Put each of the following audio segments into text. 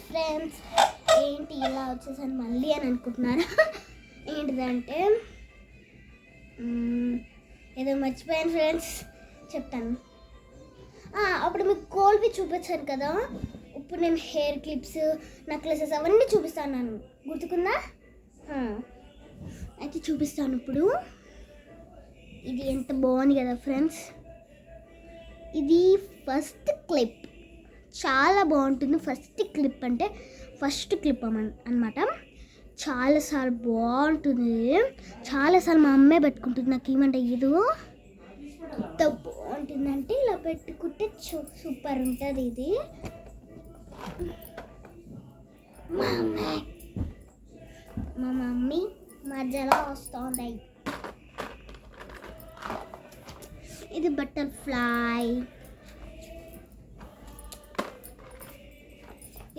Friends, ఏంటి ఇలా వచ్చేసాను మళ్ళీ అని అనుకుంటున్నారా? ఏంటిదంటే ఏదో మర్చిపోయాను ఫ్రెండ్స్, చెప్తాను. అప్పుడు మీకు కోల్వి చూపించాను కదా, ఇప్పుడు నేను హెయిర్ క్లిప్స్, నెక్లెసెస్ అవన్నీ చూపిస్తాను. గుర్తుకుందా? అయితే చూపిస్తాను ఇప్పుడు. ఇది ఎంత బాగుంది కదా ఫ్రెండ్స్. ఇది ఫస్ట్ క్లిప్, చాలా బాగుంటుంది. ఫస్ట్ క్లిప్ అంటే ఫస్ట్ క్లిప్ అన్నమాట. చాలాసార్లు బాగుంటుంది, చాలాసార్లు మా అమ్మే పెట్టుకుంటుంది. నాకు ఏమంటే ఇది ఎంత బాగుంటుందంటే ఇలా పెట్టుకుంటే సూపర్ ఉంటుంది. ఇది మా మమ్మీ మధ్యలో వస్తుంది. ఇది బటర్ఫ్లై.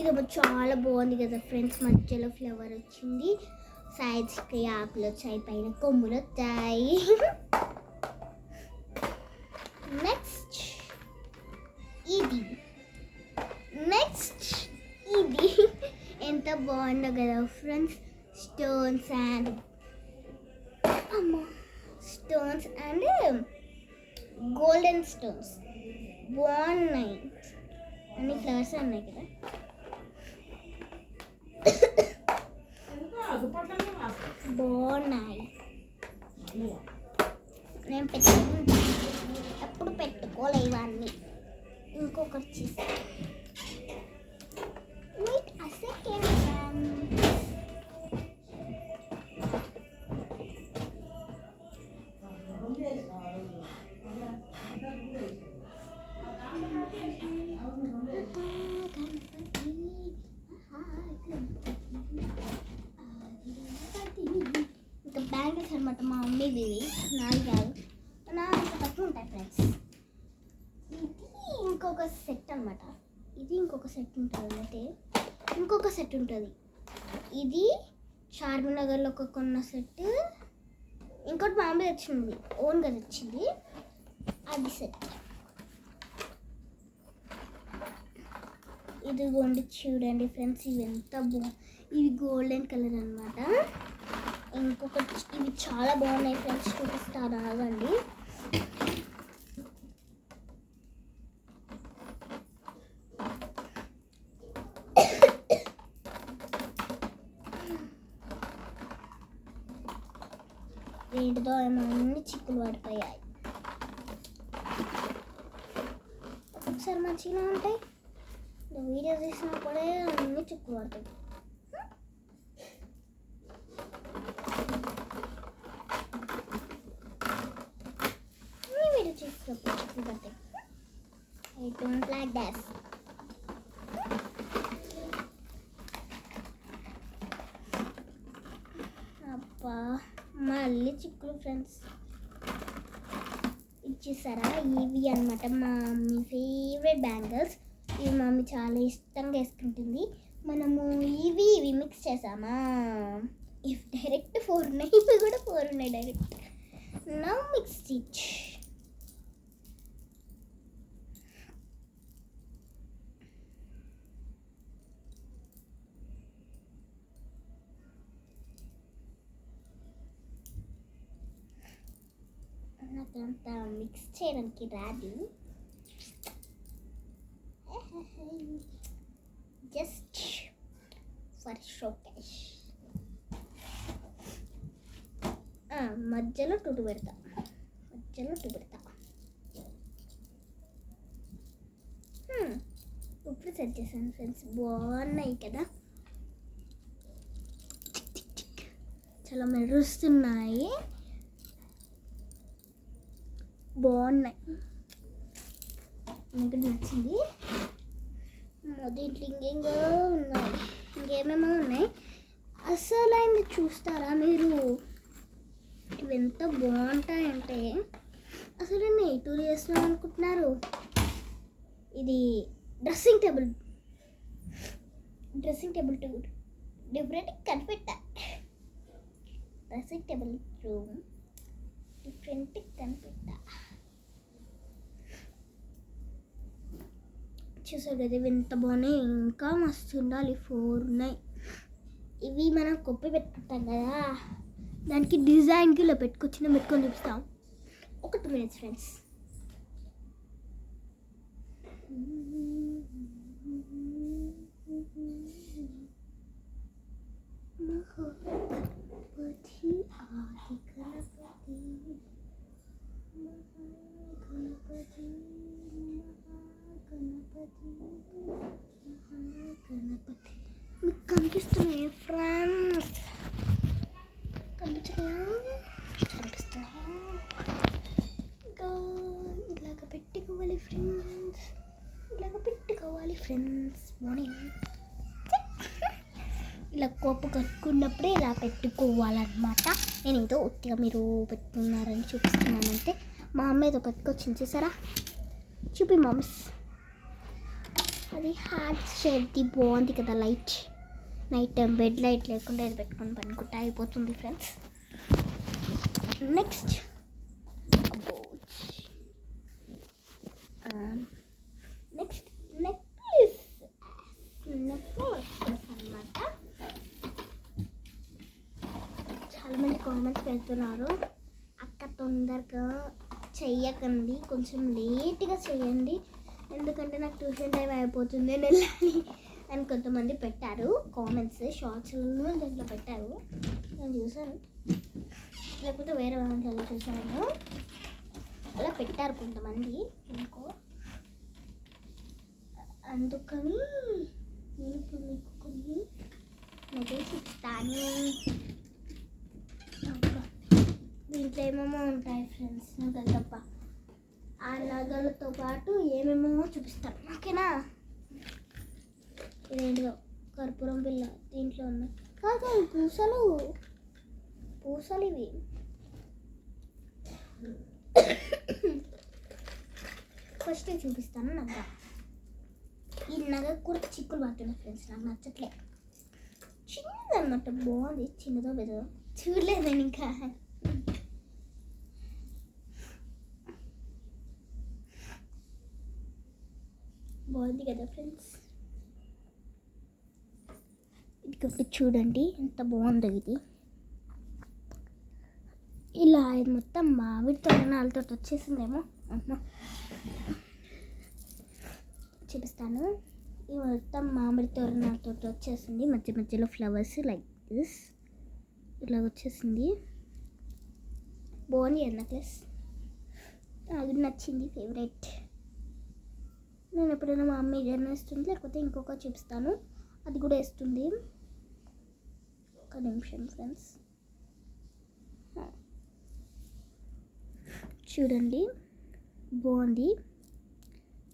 ఇది చాలా బాగుంది కదా ఫ్రెండ్స్. మధ్యలో ఫ్లవర్ వచ్చింది, సైడ్స్కి ఆకులు వచ్చాయి, పైన కొమ్ములు వచ్చాయి. నెక్స్ట్ ఇది ఎంత బాగుందో కదా friends. Stones and golden stones బాగున్నాయి. అన్ని ఫ్లవర్స్ ఉన్నాయి కదా. బాగున్నాయి. నేను ఎప్పుడు పెట్టుకోలే ఇవన్నీ. ఇంకొకటి చూసి ఇంకా బ్యాంగిల్స్ అనమాట. మా మమ్మీవి, నాలుగు కాదు, నాలుగు తక్కువ ఉంటాయి ఫ్రెండ్స్. ఇది ఇంకొక సెట్ అనమాట. ఇది ఇంకొక సెట్ ఉంటుంది. అంటే ఇంకొక సెట్ ఉంటుంది. ఇది చార్మినగర్లో ఒక కొన్న సెట్. ఇంకోటి మా మమ్మీ తెచ్చింది, ఓన్గా తెచ్చింది. అది సెట్. ఇదిగోండి చూడండి ఫ్రెండ్స్, ఇవి ఎంత ఇవి గోల్డెన్ కలర్ అనమాట. ఇంకొకటి ఇవి చాలా బాగున్నాయి ఫ్రెండ్స్, చూపిస్తాను ఆగండి. వీటితో ఏమో అన్ని చిక్కులు పడిపోయాయి. ఒకసారి మంచిగా ఉంటాయి, వీడియో తీసినప్పుడే అన్ని చిక్కులు పడతాయి. వీడియో చేసినప్పుడు చిక్కులు పడతాయి. I don't like that. అబ్బా మళ్ళీ చిక్కులు ఫ్రెండ్స్. ఇచ్చేసారా? ఇవి అనమాట మా మమ్మీ ఫేవరెట్ బ్యాంగిల్స్. ఇవి మా మమ్మీ చాలా ఇష్టంగా వేసుకుంటుంది. మనము ఇవి మిక్స్ చేసామా, ఇవి డైరెక్ట్ 4 ఉన్నాయి, ఇవి కూడా 4 ఉన్నాయి డైరెక్ట్. Now mix it. నాకంతా మిక్స్ చేయడానికి రాదు, జస్ట్ ఫర్ షోకేస్. మధ్యలో టూటు పెడతా. ఇప్పుడు సెట్ చేశాను ఫ్రెండ్స్. బాగున్నాయి కదా, చాలా మెరుస్తున్నాయి, బాగున్నాయి. మీకు నచ్చింది? దీంట్లో ఇంకేమేమో ఉన్నాయి. అసలు అయింది చూస్తారా మీరు? ఇవి ఎంత బాగుంటాయంటే అసలు నేను ఏ టూర్ చేస్తున్నాను అనుకుంటున్నారు? ఇది డ్రెస్సింగ్ టేబుల్ టూర్ డిఫరెంట్ కనిపెట్టా. డ్రెస్సింగ్ టేబుల్ రూమ్ డిఫరెంట్ కనిపెట్టా. చూసారు కదా ఇవి ఎంత బాగున్నాయి. ఇంకా మస్తు ఉండాలి. 4 ఉన్నాయి. ఇవి మనం కొప్పి పెట్టుకుంటాం కదా, దానికి డిజైన్కి ఇలా పెట్టుకొని చూపిస్తాం. ఒక 2 minutes ఫ్రెండ్స్. మహాగణపతి ఆది గణపతి మహాగణపతి మహాగణపతి మీకు కనిపిస్తున్నాయి ఫ్రెండ్స్? కనిపిస్తున్నాయా? ఇలాగ పెట్టుకోవాలి ఫ్రెండ్స్, మార్నింగ్ ఇలా కోపు కట్టుకున్నప్పుడే ఇలా పెట్టుకోవాలన్నమాట. నేను ఏదో ఉత్తిగా మీరు పెట్టుకున్నారని చూపిస్తున్నానంటే మా అమ్మ ఏదో పెట్టుకొచ్చింది చూసారా? చూపి మమ్మీస్. అది హార్ట్ షేప్ది బాగుంది కదా. Light night time bed light లేకుండా ఇది పెట్టుకొని పనుకుంటా అయిపోతుంది ఫ్రెండ్స్. నెక్స్ట్ నెక్లెస్ అన్నమాట. చాలామంది కామెంట్స్ పెడుతున్నారు, అక్క తొందరగా చెయ్యకండి, కొంచెం లేట్గా చేయండి, ఎందుకంటే నాకు ట్యూషన్ టైం అయిపోతుంది, నేను వెళ్ళాలి అని కొంతమంది పెట్టారు కామెంట్స్. షార్ట్స్లో దాంట్లో పెట్టారు, నేను చూసాను. లేకపోతే వేరే దాంట్లో చూసాను, అలా పెట్టారు కొంతమంది ఇంకో. అందుకని నేను ఇప్పుడు మీకు కొన్ని నగలు ఇస్తాను. దీంట్లో ఏమేమో ఉంటాయి ఫ్రెండ్స్, నగలు తప్ప. ఆ నగలతో పాటు ఏమేమో చూపిస్తాను, ఓకేనా? ఇదేంటిదో కర్పూరం బిళ్ళ దీంట్లో ఉన్నాయి. కాదు పూసలు ఇవి. ఫస్ట్ చూపిస్తాను నగ. ఈ నగ కూడా చిక్కులు పడుతున్నాయి ఫ్రెండ్స్, నాకు నచ్చట్లే. చిన్నదన్నమాట, బాగుంది. చిన్నదో పెద్దదో చూడలేదు నేను ఇంకా. బాగుంది కదా ఫ్రెండ్స్. ఇది చూడండి ఎంత బాగుందో ఇది. ఇలా ఇది మొత్తం మామిడి తోరణాలతో వచ్చేసిందేమో. చూపిస్తాను. ఇది మొత్తం మామిడి తోరణాలతో వచ్చేసింది. మధ్య మధ్యలో ఫ్లవర్స్ లైక్ దిస్ ఇలా వచ్చేసింది. బాగుంది నెక్లెస్, అది నచ్చింది, ఫేవరెట్. నేను ఎప్పుడైనా మా అమ్మ ఇదేనా వేస్తుంది, లేకపోతే ఇంకొక చూపిస్తాను, అది కూడా వేస్తుంది. ఒక నిమిషం ఫ్రెండ్స్. చూడండి బాగుంది.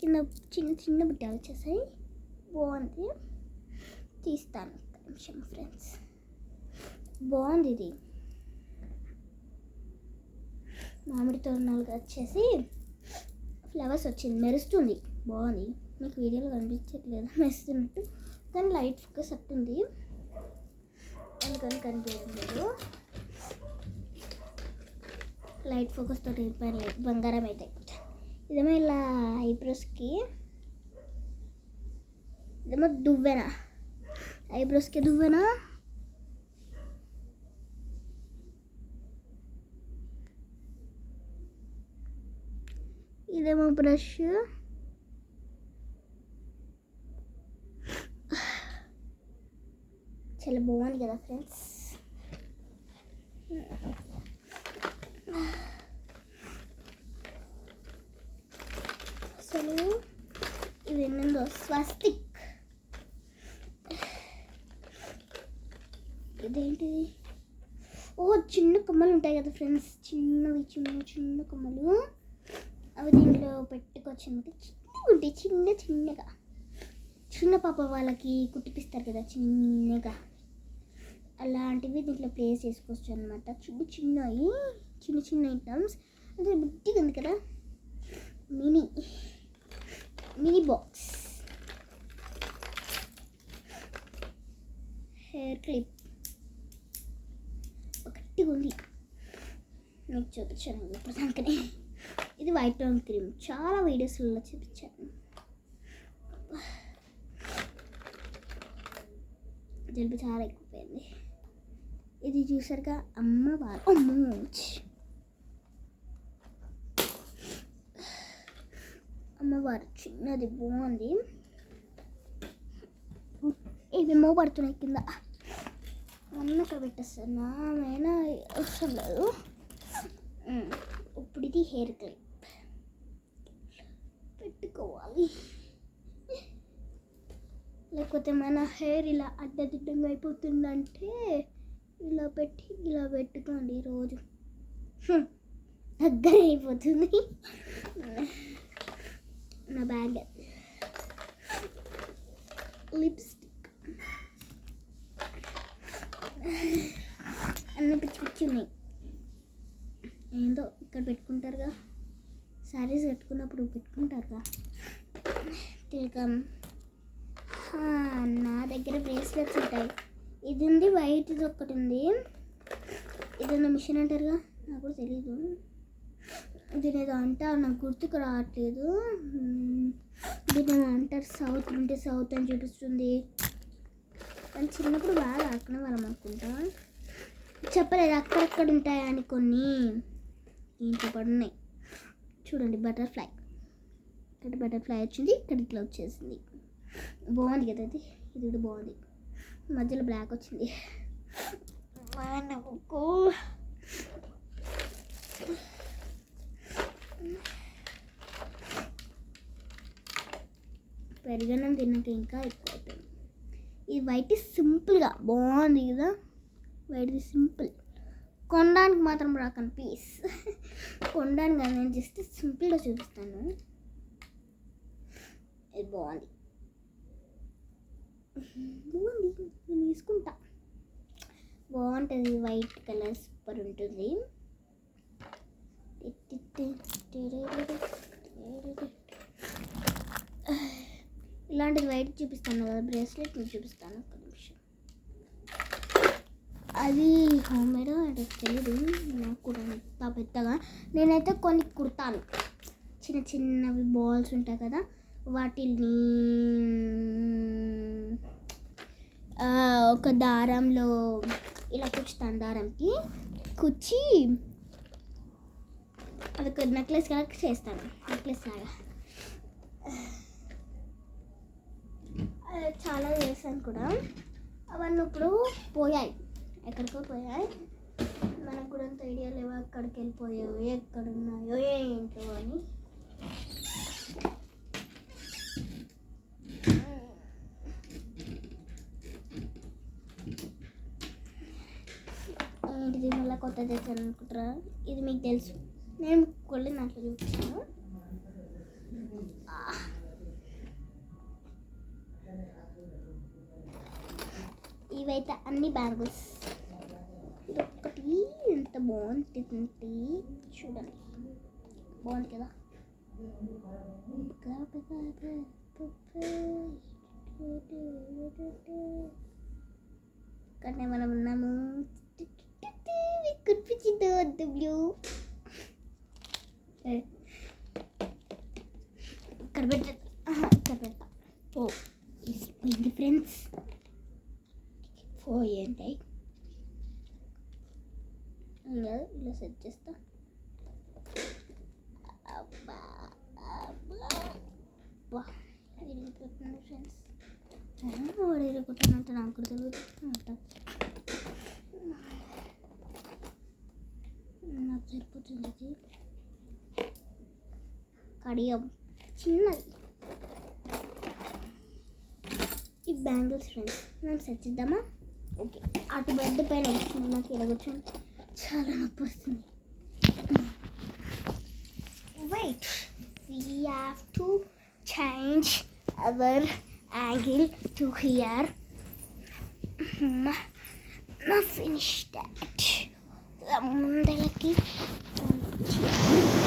కింద చిన్న చిన్న బుట్టాలు వచ్చేసాయి, బాగుంది. తీస్తాను ఒక నిమిషం ఫ్రెండ్స్. బాగుంది ఇది. మామిడి తోరణాలుగా వచ్చేసి ఫ్లవర్స్ వచ్చింది, మెరుస్తుంది, బాగుంది. మీకు వీడియోలో కనిపించట్లేదు మెరుస్తున్నట్టు, కానీ లైట్ ఫోకస్ అట్టుంది, అందుకని కనిపించలేదు. లైట్ ఫోకస్ తోటి పని లేదు, బంగారం అయితే. ఇదేమో ఇలా ఐబ్రోస్కి, ఇదేమో దువ్వెన, ఐబ్రోస్కి దువ్వెన. ఇదేమో బ్రష్. చాలా బాగుంది కదా ఫ్రెండ్స్. అసలు ఇవి ఎన్నో స్వస్తిక్. ఇదేంటిది? ఓ చిన్న కొమ్మలు ఉంటాయి కదా ఫ్రెండ్స్, చిన్నవి చిన్న కొమ్మలు. అవి దీంట్లో పెట్టుకోవచ్చు అనమాట. చిన్నగా ఉంటాయి, చిన్నగా. చిన్న పాప వాళ్ళకి కుట్టిపిస్తారు కదా చిన్నగా, అలాంటివి దీంట్లో ప్లేస్ చేసుకోవచ్చు అనమాట. చిన్నవి చిన్న ఐటమ్స్. అంటే బుట్టిగా ఉంది కదా, మినీ బాక్స్. హెయిర్ క్లిప్ ఒకటి ఉంది, మీకు చూపించాను ఇప్పుడు దానికనే. ఇది వైట్ టోన్ క్రీమ్, చాలా వీడియోస్లలో చూపించాను. జలుబు చాలా ఎక్కువైంది. ఇది చూసారుగా అమ్మవారు. అమ్మో అమ్మవారు చిన్నది బాగుంది. ఇవేమో పడుతున్నాయి కింద. అన్నక్కడ పెట్టేస్తాను నామైనా అవసరం లేదు. ఇప్పుడు ఇది హెయిర్ క్లిప్ పెట్టుకోవాలి, లేకపోతే మన హెయిర్ ఇలా అడ్డదిడ్డంగా అయిపోతుందంటే ఇలా పెట్టుకోండి. రోజు దగ్గర అయిపోతుంది. నా బ్యాగ్ లిప్స్టిక్ అన్నీ పిచ్చి పిచ్చి ఉన్నాయి. ఏందో ఇక్కడ పెట్టుకుంటారుగా, శారీస్ కట్టుకున్నప్పుడు పెట్టుకుంటారుగా. తిలకం. నా దగ్గర బ్రేస్లెట్స్ ఉంటాయి. ఇది ఉంది, వైట్ది ఒకటి ఉంది. ఇదన్నా మిషన్ అంటారుగా, నాకు కూడా తెలీదు. దీని ఏదో అంటారు, నాకు గుర్తుకు రావట్లేదు. దీని ఏదో అంటారు, సౌత్ ఉంటే సౌత్ అని చూపిస్తుంది. కానీ చిన్నప్పుడు బాగా ఆడుకునే వాళ్ళం అనుకుంటా. చెప్పలేదు అక్కడక్కడ ఉంటాయని కొన్ని. ఇంట్లో పడున్నాయి చూడండి. బటర్ఫ్లై, ఇక్కడ బటర్ఫ్లై వచ్చింది, ఇక్కడ ఇట్లా వచ్చేసింది. బాగుంది కదా అది. ఇది కూడా బాగుంది. మధ్యలో బ్లాక్ వచ్చింది. పెరుగన్నం తిన్నాక ఇంకా ఎక్కువ అవుతుంది. ఈ వైట్ సింపుల్గా బాగుంది కదా. వైట్ది సింపుల్, కొనడానికి మాత్రం రాకని పీస్. కొనడానికి కాదు, నేను జస్ట్ సింపుల్గా చూపిస్తాను. ఇది బాగుంది. నేను తీసుకుంటా. బాగుంటుంది, వైట్ కలర్ సూపర్ ఉంటుంది. ఇలాంటిది వైట్ చూపిస్తాను కదా, బ్రేస్లెట్ మీకు చూపిస్తాను. ఒక నిమిషం. అది హోమ్ మేడ్ అంటే తెలీదు నాకు కూడా అంత పెద్దగా. నేనైతే కొన్ని కుడతాను, చిన్న చిన్నవి బాల్స్ ఉంటాయి కదా, వాటిని ఒక దారంలో ఇలా కుచ్చుతాను. దారంకి కుచ్చి అది ఒక నెక్లెస్ కలెక్ట్ చేస్తాను, నెక్లెస్ లాగా. చాలా చేశాను కూడా. అవన్నీ ఇప్పుడు పోయాయి, ఎక్కడికో పోయాయి. మనకు కూడా అంత ఐడియా లేవు అక్కడికి వెళ్ళిపోయావు, ఎక్కడున్నాయో ఏంటో అని. ఏంటిది మళ్ళీ కొత్త తెచ్చాను అనుకుంటారా? ఇది మీకు తెలుసు, నేను కొల్లి దాంట్లో చూపిస్తాను. ఇవైతే అన్ని బ్యాంగిల్స్. ఇది ఒక్కటి ఎంత బాగుంటుంది చూడండి, బాగుంది కదా. కానీ మనం ఉన్నాము. కుర్పించిందో డబ్ల్యూ ఇక్కడ పెడతా. ఓ ఇది ఫ్రెండ్స్ ఏంటి ఇలా సెట్ చేస్తా. అబ్బా ఇరిగిపోతుంది ఫ్రెండ్స్. వాడు ఇరిగిపోతానంటే నాకు కూడా తెలియదు. నాకు సరిపోతుంది ఇది కడియం చిన్నది. ఈ బ్యాంగిల్స్ ఫ్రెండ్స్ మనం సెట్ చేద్దామా? ఓకే. అటు బెడ్ పైన వస్తుంది, నాకు ఇలా కూర్చొని చాలా నొప్పి వస్తుంది. Wait, we have to change our angle to here. Now finish that. ముందలకి